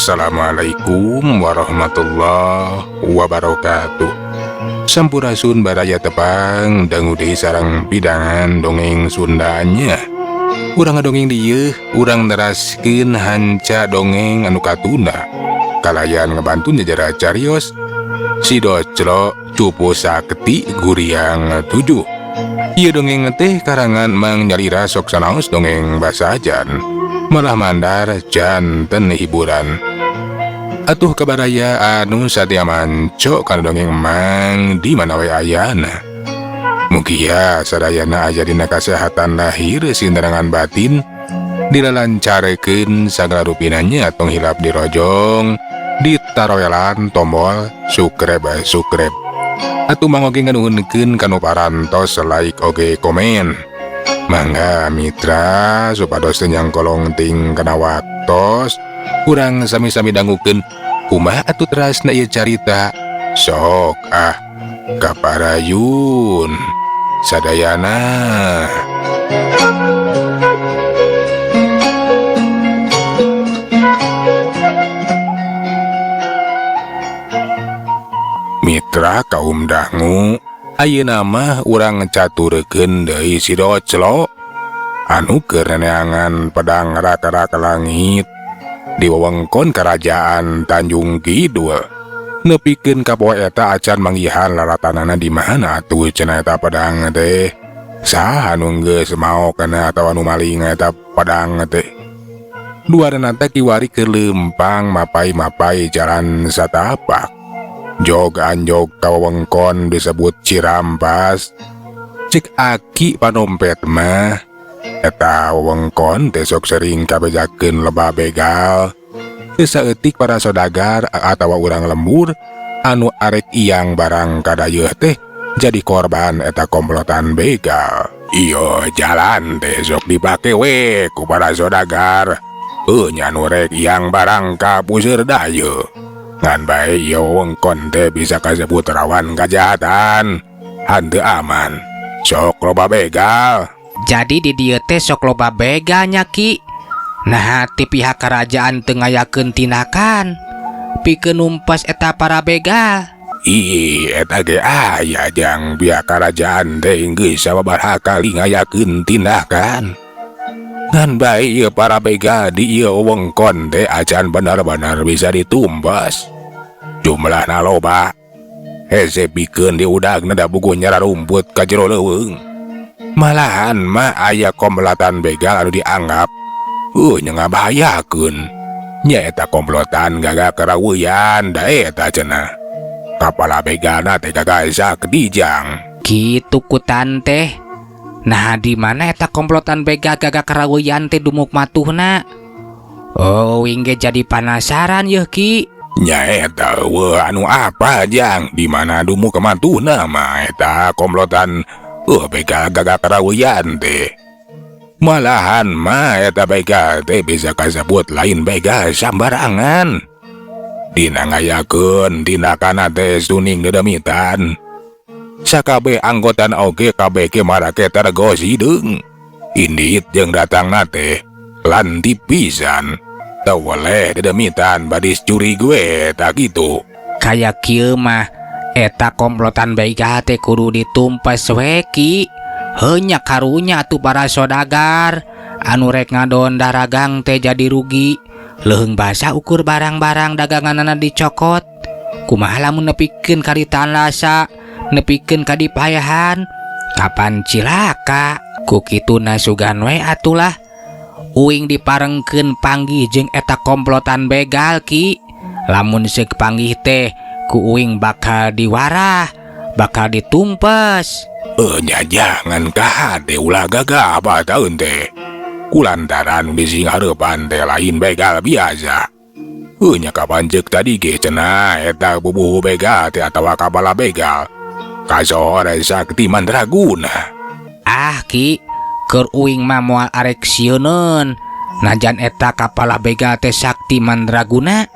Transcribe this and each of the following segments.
Assalamualaikum warahmatullahi wabarakatuh. Sampurasun baraya tepang dangude sareng pidangan dongeng Sundanya. Urang dongeng dieu, urang neraskeun hanca dongeng anu katuna. Kalayan ngebantu nyejara carios si Doclo Cupu Sakti Guriang 7. Ieu dongeng teh karangan Mang Nyalira sok sanaos dongeng basa ajan. Malah mandar janten hiburan. Atuh kabaraya anu satya manco kana dongeng Mang di mana we ayana. Mugia sadayana aya dina kasehatan lahir sinterangan batin dilalancarekeun sagala rupinanya tong hilap dirojong ditaroelan tombol subscribe. Atuh mangoge nganuhunkeun kanu parantos like oge komen. Mangga mitra supados tenyang kolong ting kana waktos urang sami-sami dangukeun kumaha atuh terasna ieu carita. Sok kaparayun sadayana. Mitra kaum dangu, ayeuna mah urang caturkeun deui si Doclo anu keur neangan pedang rata-rata langit di wewengkon kerajaan Tanjung Kidul. Nepikeun ka poe eta acan manggihan lalatanana di mana atuh cenah eta pedang teh. Saha anu geus maokeun atawa anu maling eta pedang teh. Duarana teh kiwari keur leumpang mapai-mapai jalan satapak. Jog anjog ka wewengkon disebut Cirampas. Cek aki panompet mah eta wewengkon teh sok sering kabejakeun lebah begal. Saeutik para sodagar atawa urang lembur anu arek iyang barang kadayeuh teh jadi korban eta komplotan begal. Iyo jalan teh sok dipake we ku para sodagar nya nu rek iyang barang ka puseur dayeuh. Ngan bae ieu wewengkon teh bisa kasebut rawan kajahatan, henteu aman. Sok loba begal. Jadi di dieu teh sok loba begal nya Ki. Nah ti pihak kerajaan teu ngayakeun tindakan pikeun numpas eta para begal. Ih eta ge aya jang pihak kerajaan teh geus sababaraha kali ngayakeun tindakan. Ngan bae ieu para begal di ieu wewengkon teh acan benar-benar bisa ditumpas. Jumlahna loba. Hese pikeun di udagna da buku nyara rumput ka jero leuweung. Malahan mah aya komplotan begal anu dianggap nya ngabahayakeun. Nya eta komplotan gaga karaweuyan da eta cenah. Kapala begalna teh gagasak dijang. Kitu kutan teh. Nah di mana eta komplotan begal gaga karaweuyan teh dumuk matuhna? Oh wingge jadi penasaran yeuh Ki. Nya eta anu apa jang di mana dumuk matuhna mah eta komplotan begal gaga karaweuyan teh. Malahan mah eta begal teh bisa kasebut lain begal sambarangan. Dina ngayakeun tindakan teh suning dedemitan. Sakabe anggotan oge kabeh marake tergos hideung. Indit jeung datangna teh lanti pisan. Teu boleh dedemitan badis curi gue tak gitu. Kayak kieu mah eta komplotan begal teh kudu ditumpas we Ki. Heunya karunya atuh para sodagar anu rek ngadon daragang teh jadi rugi. Leuheung basa ukur barang-barang daganganna dicokot. Kumaha lamun nepikeun karitaan lasa, nepikeun kadipayahan, kapan cilaka. Ku kituna sugan we atulah uing diparengkeun panggih jeung eta komplotan begal Ki. Lamun seuk panggih teh ku uing bakal diwarah, bakal ditumpes. Nya jangan kahade ulah gagah taun teh. Kulantaran bisi ngarepan teh lain begal biasa. Nya kapan ceuk tadi ge cenah eta bubuh begal teh atawa kapala begal kasore sakti mandraguna. Ki keur uing mah moal arek sieuneun najan eta kapala begal teh sakti mandraguna.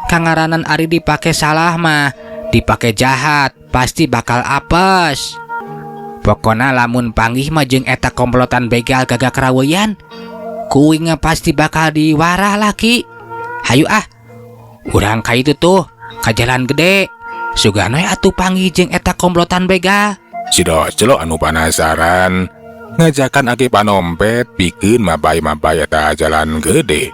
Kangaranan ari dipake salah mah dipake jahat pasti bakal apes. Pokona lamun panggih mah jeung eta komplotan begal gagak karaweuyan, kuingna pasti bakal diwarah laki. Hayu Urang ka itu tuh ka jalan gede suganoy atuh panggih jeung eta komplotan bega. Si Docelo anu penasaran ngajakan Aki Panompet pikeun mabay-mabay eta jalan gede.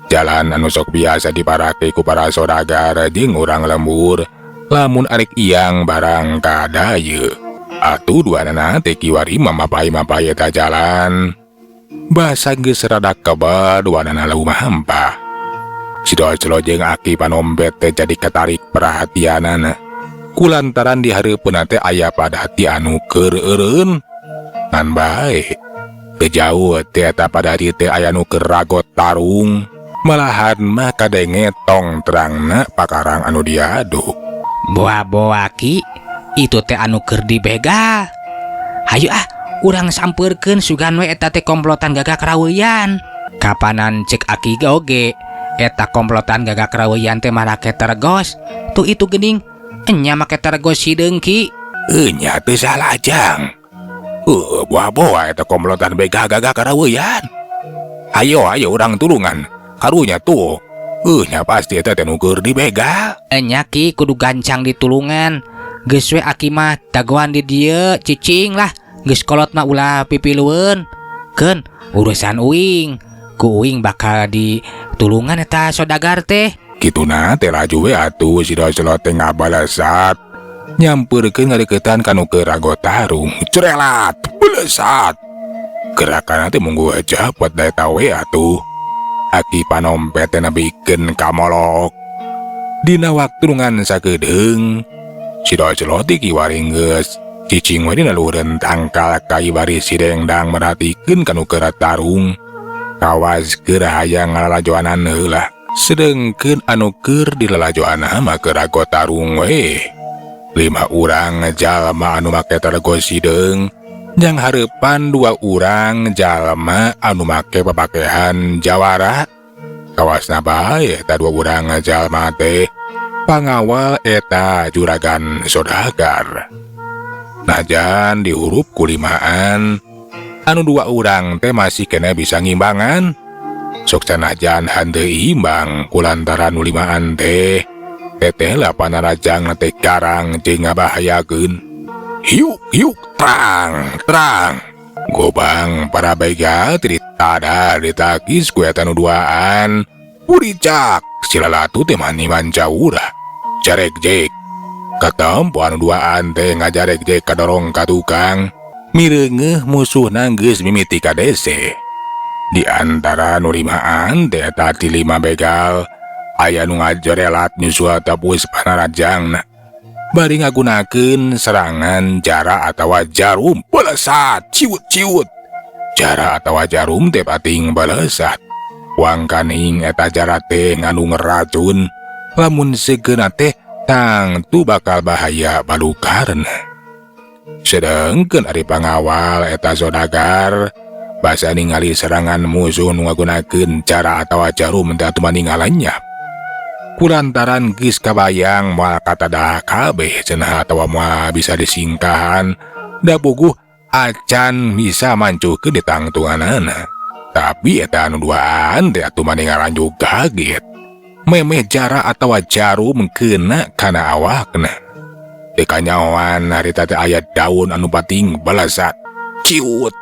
Jalan anu sok biasa diparake ku para sodagar jeung urang lembur lamun arek iyang barang kadaya. Atuh duanana teh kiwari mamabay-mabay eta jalan. Basa geus rada kebal duanana lumah hampah. Si Docelo jeung Aki Panompet teh jadi katarik perhatianana. Kulantaran di hareupeuna teh aya padati anu keur eureun. Ngan bae. Teu jauh teh eta padati teh aya nu keur ragot tarung. Malahan mah kadenge tong terangna pakarang anu diadu. Boa-boa Ki, itu teh anu keur dibega. Hayu urang sampeurkeun sugan we eta teh komplotan gagak raweyan. Kapanan cek Aki oge, eta komplotan gagak raweyan teh make tergos. Tuh itu geuning, enya make tergos hideung Ki. Enya teu salajang. Boa-boa eta komplotan bega gagak raweyan. Ayo urang tulungan. Karunya tuh, nya pasti eta teh nu keur dibega. Enya Ki kudu gancang ditulungan. Geus we Aki mah dagoan di dieu cicing lah. Geus kolot mah ulah pipilueun. Keun urusan uing. Ku uing bakal ditulungan eta sodagar teh. Kituna teh laju we atuh si Docelo teh ngabalesat. Nyampeurkeun ngadeuketan ka nu keur ragot tarung. Cerelat, belesat. Gerakanna teh munggu aja buat daeta we atuh. Aki Panompet teh nabikeun kamolok. Dina waktulungan sakedeung, si Docelo teh kiwari geus cicing we dina luhureun tangkal kai bari si Dengdang merhatikeun ka nu keur tarung. Kawas keur hayang ngalalajoanan heula. Sedengkeun anu keur dilalajoanna mah keur ragot tarung we. 5 urang jalma anu make tergos hideung. Yang hareupan 2 urang jalma anu make papakehan jawara. Kawasna bae eta 2 urang jalma teh pangawal eta juragan sodagar. Najan dihurup kulimaan, anu 2 urang teh masih kena bisa ngimbangan. Sok sanajan henteu imbang kulantaran nu limaan teh teteh lapan rajang teh karang jeung ngabahayakeun. Hiuk, terang. Gobang para bega tritada ditakis ku eta nu duaan. Puricak, silalatu teh mani mancaura. Jarek-jek. Katempo anu duaan teh ngajarek-jek kadorong ka tukang. Mireungeuh musuhna geus mimiti ka dese. Di antara nu limaan teh eta ti 5 begal aya nu ngajorelat nyusul tapus panarajangna. Bari ngagunakeun serangan jara atawa jarum belesat ciut. Jara atawa jarum teh pating belesat. Wangkaning eta jara teh nganu ngeracun. Lamun segeuna teh tangtu bakal bahaya balukarna. Sedengkeun ari pangawal eta sodagar basa ningali serangan musuh nu ngagunakeun jara atawa jarum teh atuh maningalannya. Kulantaran geus kabayang moal katadah kabeh cenah atawa moal bisa disingkahan da puguh acan bisa mancuhkeun di tangtunganana. Tapi eta anu duaan teh atuh maningalan juga kaget. Memeh jara atawa jarum keuna kana awakna. Teu kanyawan harita teh aya daun anu pating belesat. Ciut,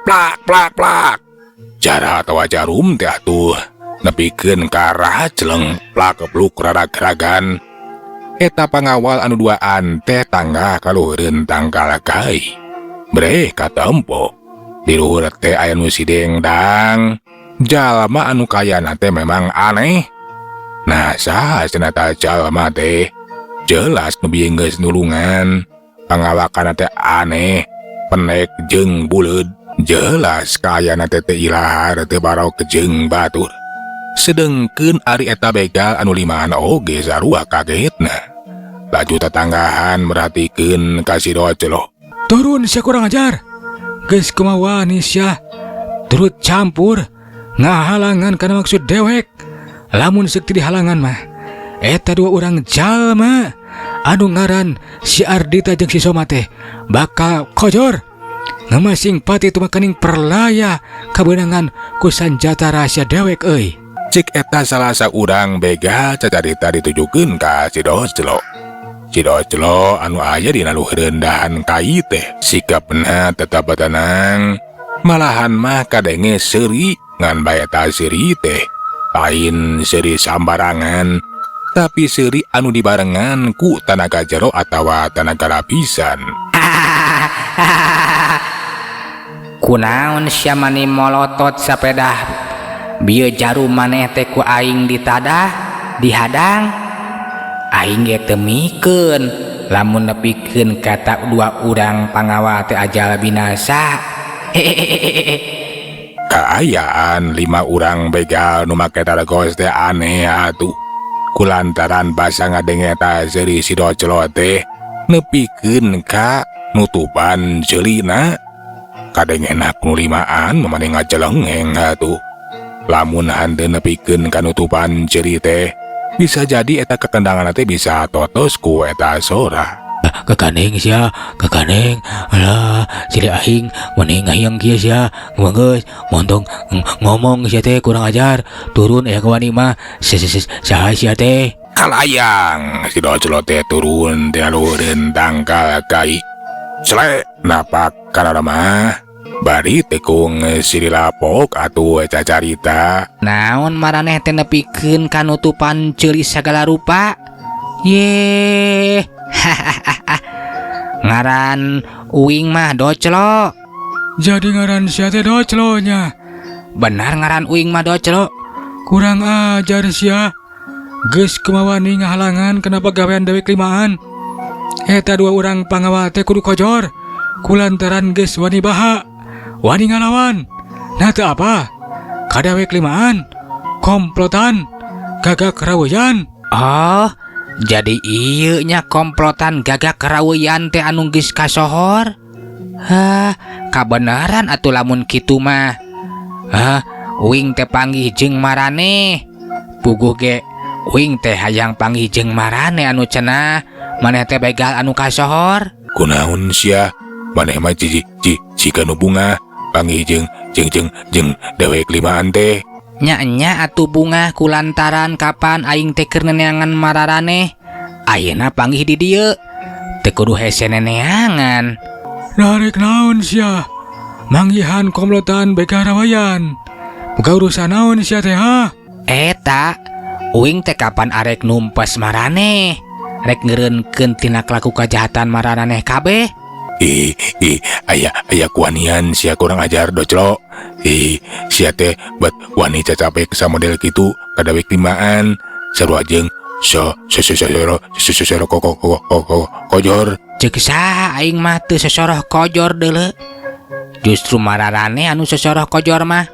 plak. Jara atawa jarum teh atuh nepikeun ka arah celeng plak-pluk rarag-ragan. Eta pangawal anu duaan teh tangga kaluhureun tangkal kai. Breh katempo di luhur teh aya nu si Dengdang. Jalma anu kayana teh memang aneh. Nah saha cenah tah jalma teh jelas nu bieu geus nulungan. Pangawakanna teh aneh, pendek jeung buleud. Jelas kayana teh ilahar teu barok jeung batur. Sedengkeun ari eta begal anu limaan oge sarua kagetna. Laju tetanggahan merhatikeun ka si Docelo. Turun sia kurang ajar. Geus kumaha nih sia. Turut campur ngahalangan kana maksud dewek. Lamun seuk teu dihalangan mah eta 2 urang jalma anu ngaran si Ardita jeung si Soma teh bakal kojor. Ngamasing pati tu makaning perlaya kabeunangan ku sanjata rahasia dewek euy. Cik eta salasa urang begal cacarita ditujukeun ka si Doclo. Si Doclo anu aya dina luheureundahan kai teh sikapna tetep tenang, malahan mah kadenge seuri ngan bae eta seuri teh lain seuri sambarangan, tapi seuri anu dibarengan ku tanaga jero atawa tanaga lapisan. Kunaon sia mani molotot sapeda bieu jarum maneh teh ku aing ditadah dihadang. Aing ge teu mikeun lamun nepikeun kata dua urang pangawa teh ajal binasa. Kaayaan 5 urang begal nu make targos teh aneh atuh. Kulantaran basa ngadenge eta seuri si Doclo teh nepikeun ka nutupan ceulina. Kadengena nu 5an mamane ngajelengeng atuh. Lamun henteu nepikeun ka nutupan ceuri teh bisa jadi eta kekendangan teh bisa totos ku eta sora. Kekaneng sia, kekaneng. Alah, cili aing mending hayang kieu sia. Geus montong ngomong sia teh kurang ajar. Turun aya ka wani mah. Saha sia teh? Kalayang si Doclo teh turun tina luheureun tangkal kai. Sele napak kana mah bari tekung si dilapok atuh cacarita. Naon maraneh teh nepikeun ka nutupan ceuli sagala rupa? Ye. Ngaran uing mah Doclo. Jadi ngaran sia teh Doclo nya. Benar ngaran uing mah Doclo. Kurang ajar sia. Geus kumawani ngahalangan kenapa gawean dewe klimaan. Eta 2 urang pangawa teh kudu kojor. Kulantaran geus wani baha. Wani ngalawan. Nah teu apa? Kadawe klimaan, komplotan, gagak raweyan. Oh, jadi ieu nya komplotan gagak raweyan teh anu geus kasohor. Hah, kabenaran atuh lamun kitu mah. Hah, uing teh panggih jeung maraneh. Puguh ge uing teh hayang panggih jeung maraneh anu cenah maneh teh begal anu kasohor. Kunaon sia? Maneh mah jika nu bunga panggih jeung dewek 5an teh. Nya atuh bunga kulantaran kapan aing teh keur neneangan mararaneh. Ayeuna panggih di dieu. Teu kudu hese neneangan. Narek naon sia? Manggihan komplotan bega rawayan. Buka urusan naon sia teh ha? Eta, uing teh kapan arek numpes maraneh. Rek ngeureunkeun tina kelaku kajahatan maraneh kabeh. Aya kuanian sia kurang ajar Doclo. Sia teh buat wani cacape sa model kitu kadawek 5an sarua jeung kojor. Ceuk saha aing mah teu sesoroh kojor deuleu. Justru mararaneh anu sesoroh kojor mah.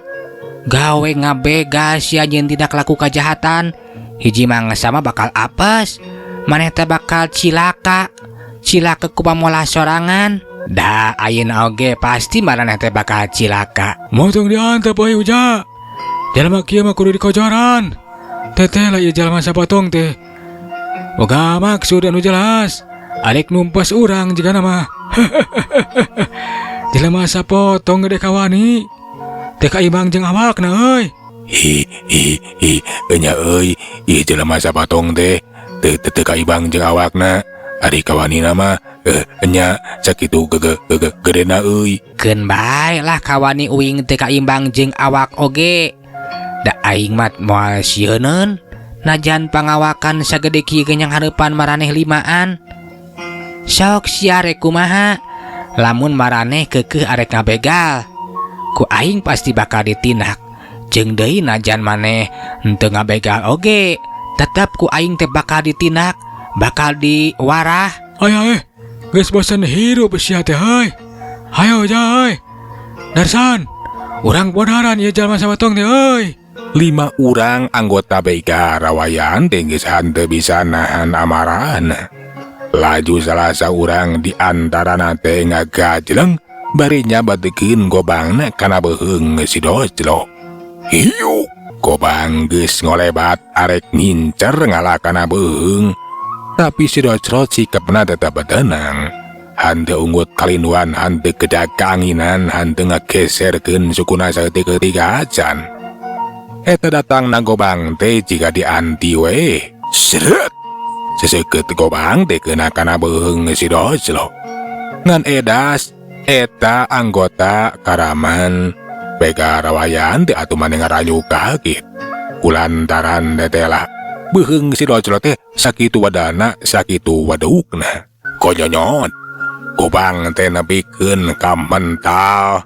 Gawe ngabega sia jeung tidak laku kajahatan. Hiji mangsa mah bakal apes. Maneh teh bakal cilaka ku pamola sorangan. Da ayeuna oge pasti maraneh teh bakal cilaka. Motong diantep euy uja. Jalma kieu mah kudu dikojoran. Teteh lah ieu jalma sapotong teh. Boga maksud anu jelas. Arek numpes urang jigana mah. Jalma sapotong gede kawani. Teu kaimbang jeung awakna euy. Nya euy, ieu jalma sapotong teh teu kaimbang jeung awakna. Ari kawanina mah nya sakitu gedena euy. Keun bae lah kawani uing teu kaimbang jeung awak oge. Da aing mah moal sieuneun najan pangawakan sagede kieu genyang hareupan maraneh 5an. Sok sia rek kumaha? Lamun maraneh keukeuh arek ngabegal, ku aing pasti bakal ditindak. Jeung deui najan maneh henteu ngabegal oge, tetep ku aing teh bakal ditindak. Bakal diwarah. Ay, geus bosen hirup sia teh heuy. Hayo ja heuy. Darsan, urang bodaran ieu jalma sapotong teh heuy. 5 urang anggota begal rawayan teh geus henteu bisa nahan amarahan. Laju salah saurang di antarana teh ngagajleng bari nyabatekeun gobangna kana beheung si Doclo. Hiu, gobang geus ngolebat arek ngincer ngalah kana beheung. Tapi si Doclo sikapna tetep tenang. Henteu unggut kalinduan, henteu kedak kaanginan, henteu ngageserkeun sukuna saeutik-eutik acan. Eta datang na Gobang teh jika dianti we. Seret. Seseukeut Gobang teh kena kana beheung si Doclo. Ngan edas eta anggota karaman bega rawayan teh atuh maneh ngarayu kaget. Kulantaran tetela beheung si Doclo teh sakitu wadana sakitu wadukna. Konyonyot Gobang teh nepikeun ka mental.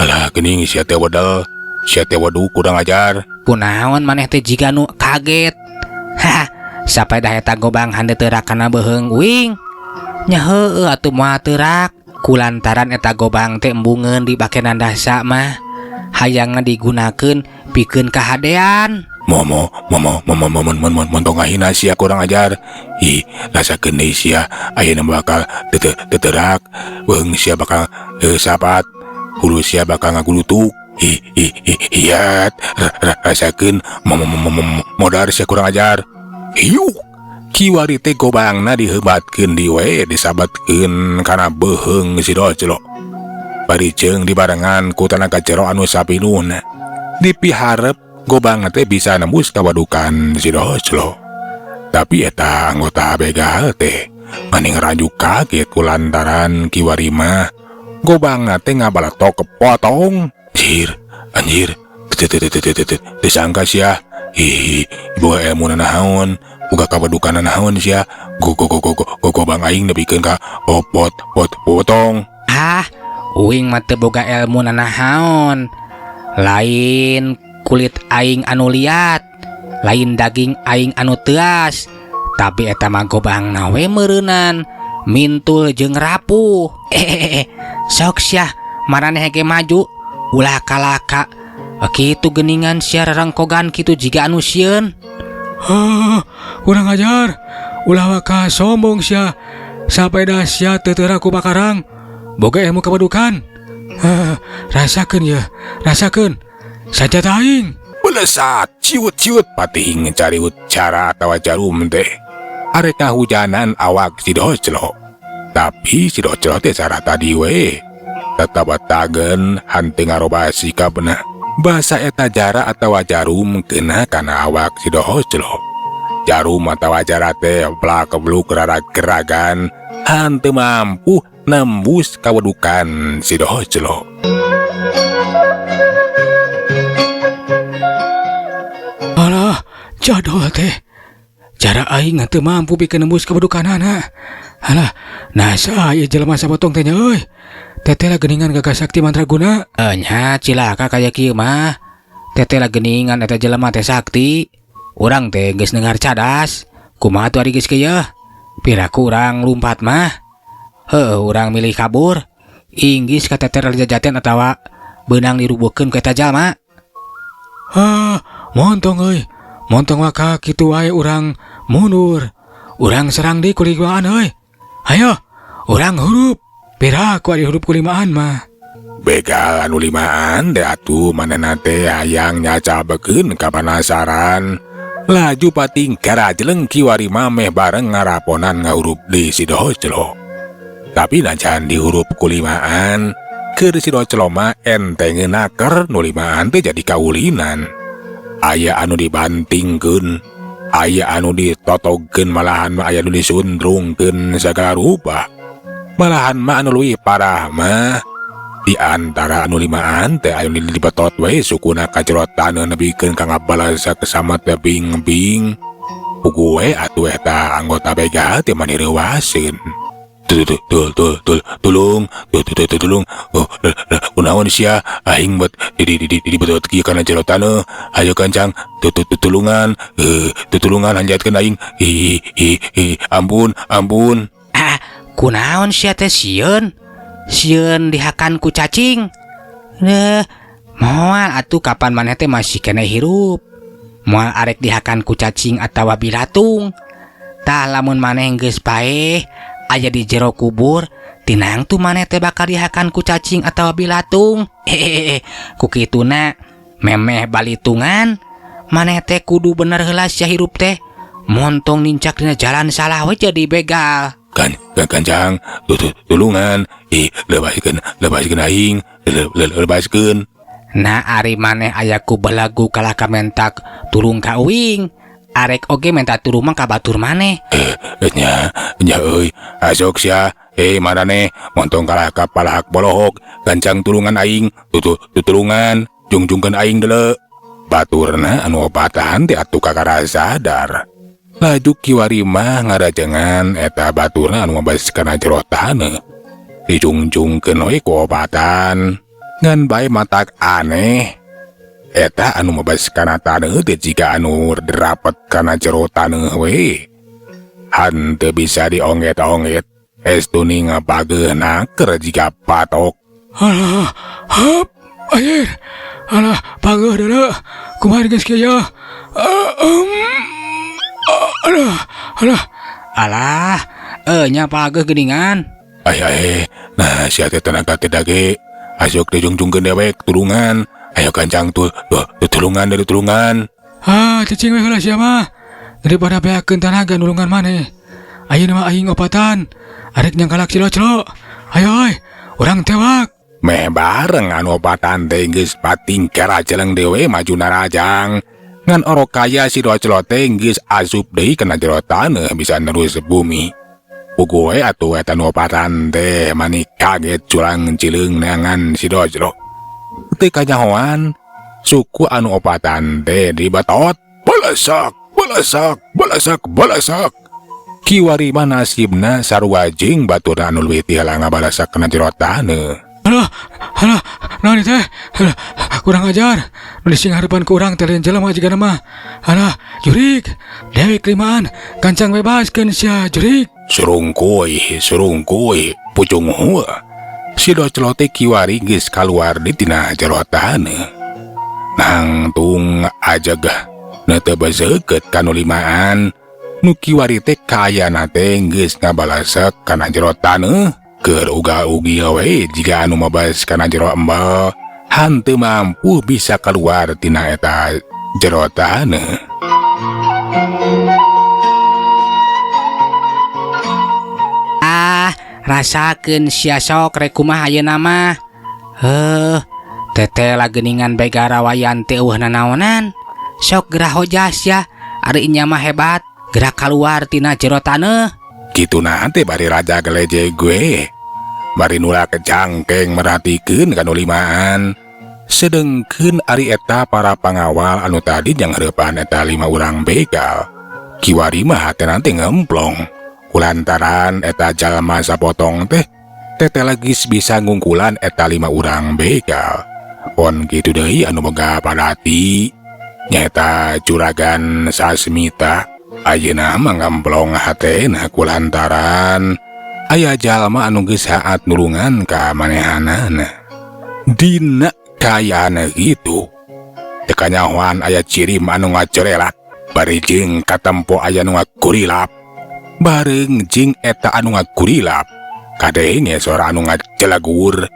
Alah geuning sia teh wedel. Sia teh waduk kurang ajar. Kunaon maneh teh jiga nu kaget. Hah, sampai dah eta Gobang hande teurak kana beheung uing. Nya heueuh atuh moal teurak. Kulantaran eta Gobang teh embungeun di bakenan dasa mah hayangna digunakeun pikeun kahadean. Montong ahina sia kurang ajar. Rasakeun deui sia ayeuna bakal teterak. Beung sia bakal sapat. Hulu sia bakal ngagulutuk. Hiat rasakeun modar sia kurang ajar. Hiu kiwari teh Gobangna diheubatkeun di we disabatkeun kana beheung si Doclo. Bariceung dibarengan ku tenaga jero anu sapinuhna. Dipiharep Gobang teh bisa nembus kawadukan si Doclo. Tapi eta anggota begal teh maning ngarajuk kaget kulantaran kiwari mah Gobang teh ngabalatok kepotong. Anjir, disangka sia. Ibu ilmu naon, buka kawadukan naon sia. Gobang aing nepikeun ka potong. Uing mah teu boga ilmu nanahaon. Lain kulit aing anu liat, lain daging aing anu teuas. Tapi eta mah Gobangna we meureunan, mintul jeung rapuh. Sok sia, maraneh ge maju. Ulah kalaka kitu geuningan sia rarangkogan kitu jiga anu sieun. Kurang ajar. Ulah waka sombong sia. Sampai dah sia teu teurak ku bakarang. Boga ilmu kabadukan. Rasakeun ya, rasakeun. Saja aing. Belesat, ciut-ciut pating cariut cara atawa jarum teh. Arek ngahujanan awak si Doclo. Tapi si Doclo teh cara tadi we. Tetap batagen henteu ngaroba sikapna. Basa eta jara atawa jarum kena kana awak si Doclo. Jarum atawa jara teh plakebluk geragan henteu mampu nembus kawedukan si Doclo. Alah, jadol teh. Cara aing teu mampu pikeun nembus kawedukanana. Alah, nasa ieu jelema sabotong teh nya euy. Teteh geuningan gagas sakti mantraguna. Nya cilaka kaya kieu mah. Teteh geuningan eta jelema teh sakti. Urang teh geus nengar cadas. Kumaha tuh ari geus kieu? Piraku urang lumpat mah. Urang milih kabur. Inggis ka teteh jajaten atawa beunang dirubuhkeun ku eta jalma. Montong euy. Montong waka kitu wae urang mundur. Urang serang di kulimaan euy. Hayo, urang hurup. Piraku ari hurup kulimaan mah. Begal anu limaan teh atuh manehna teh hayang nyacabekeun ka panasaran. Laju pating karajeleng kiwari mameh bareng ngaraponan ngahurup di si Doclo. Tapi najan dihurup kulimaan, keur si Doclo mah entengeun naker nu limaan teh jadi kaulinan. Aya anu dibantingkeun, aya anu ditotogkeun, malahan mah aya anu disundrungkeun sagala rupa. Malahan mah anu leuwih parah mah di antara anu limaan teh anu dibetot we sukuna kajrotan nebikeun ka ngabalasa kesamat bing-bing. Pugu we atuh eta anggota begal teh mani reuwaseun. Tulung. Kunaon sia aing bet dibetot kieu kana jerotan. Hayo kancang tulungan. Tulungan hanjatkeun aing. Ampun. Kunaon sia teh sieun? Sieun dihakan ku cacing. Moal atuh kapan maneh teh masih kena hirup. Moal arek dihakan ku cacing atawa bilatung. Tah lamun maneh geus paeh aya di jero kubur, tinang tuh maneh teh bakal dihakan ku cacing atawa bilatung. Ku kituna memeh balitungan, maneh teh kudu bener heula sia hirup teh. Montong nincak dina jalan salah we jadi begal. Kancang tulungan lebaskeun aing lebaskeun. Nah ari maneh ayaku belagu kalah kamentak tulung ka uing. Arek oge minta turun mah ka batur maneh. Nya euy, asok sia. Marane montong kalah kapalahak bolohok, gancang tulungan aing, tutulungan, jungjungkeun aing deuleu. Baturna anu obatan teh atuh kakara sadar. Laju kiwari mah ngarajengan eta baturna anu mabas kana jero taneuh. Dijungjungkeun we ku obatan, ngan bae matak aneh. Eta anu mabas kana taneuh teh jiga anu derapet kana jero taneuh we. Hanteu bisa dionget-onget. Estuni ngabageuna keur jiga patok. Alah, hap, ayer. Alah, pageuh deuleu. Kumaha geus kieu ya? Alah, nya pageuh geuningan. Nah sia teh tenaga teh dage. Asok dijungjungkeun dewek tulungan. Ayo gancang tulungan dari tulungan. Cicing we heula sia mah. Daripada beakeun tenaga nulungan maneh. Ayeuna mah aing opatan. Arek nyangkalak cilo-cilo. Ayo, urang tewak. Meh bareng anu opatan teh geus patingker ajeleng dewe maju narajang. Ngan orok kaya si docelo teh geus asup deui kana jero taneuh bisa nerus bumi. Pugu we atuh eta nu opatan teh mani kaget culang cileung neangan si docelo. Teu kanyahoan suku anu opatan teh dibatot. Balasak. Kiwari mah nasibna sarua jeung baturna anu leuwih ti heula ngabalasak kana jero taneuh. Alah, naon teh? Kurang ajar. Nu dising harepan ku urang teh lain jelema jigana mah. Alah, jurig. Dewi kelimaan, gancang bebaskeun sia jurig. Surungkuy, pucung hua. Si docelo teh kiwari geus kaluar di tina jero taneuh. Nangtung ajagah neteu beuseukeut kanu limaan. Nu kiwari teh kayana teh geus ngabalasak kana jero taneuh. Keur uga-ugi we jika anu mabas kana jero embal hanteu mampu bisa keluar tina eta jero taneuh. Rasakeun sia sok rek kumaha ayeuna mah. Teteh geuningan bae garawayan teh eueuh nanaonan. Sok gerah hojas ya, ari nya mah hebat. Gerak keluar tina jero taneuh. Kitu teh bari raja geleje gue. Bari nula kejangkeng merhatikeun kanu limaan. Sedengkeun ari eta para pangawal anu tadi jang hareupan eta 5 urang begal. Kiwari mah hatena teh ngemplong. Kulantaran eta jalma sapotong teh teteh legis bisa ngungkulan eta 5 urang begal. Pon kitu deui anu boga padati nyaeta Juragan Sasmita. Ayeuna mah ngamplong hatena kulantaran aya jalma anu geus haat nulungan ka manehanana. Dina kayana gitu teu kanyahoan aya cirim anu ngacerelak bari jeung katempo aya nu ngakurilap. Bareng jeung eta anu ngakurilap kadenge suara anu ngajelagur.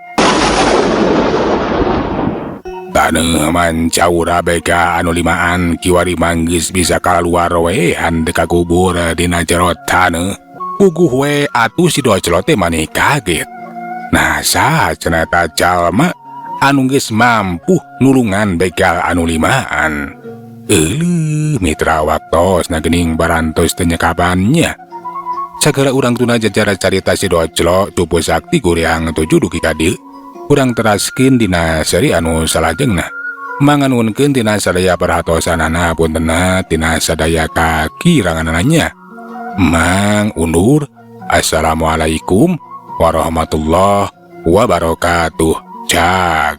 Taneuh mancaura beka anu limaan kiwari manggis bisa kaluar we hande kakubur dina jero taneuh. Puguh we atuh si docelo teh maneh kaget. Nah saha cenah eta jalma anu geus mampu nulungan begal anu limaan. Mitra waktos na geuning barantos teu nyekabannya. Sagala urang tuna jajara carita si docelo tupu sakti kuring tuju dugi ka dieu. Urang teraskeun dina seri anu salajengna. Manganuhunkeun tina sadaya perhatosanana puntenna tina sadaya kakiranganana. Mang undur. Assalamualaikum warahmatullahi wabarakatuh. Cak.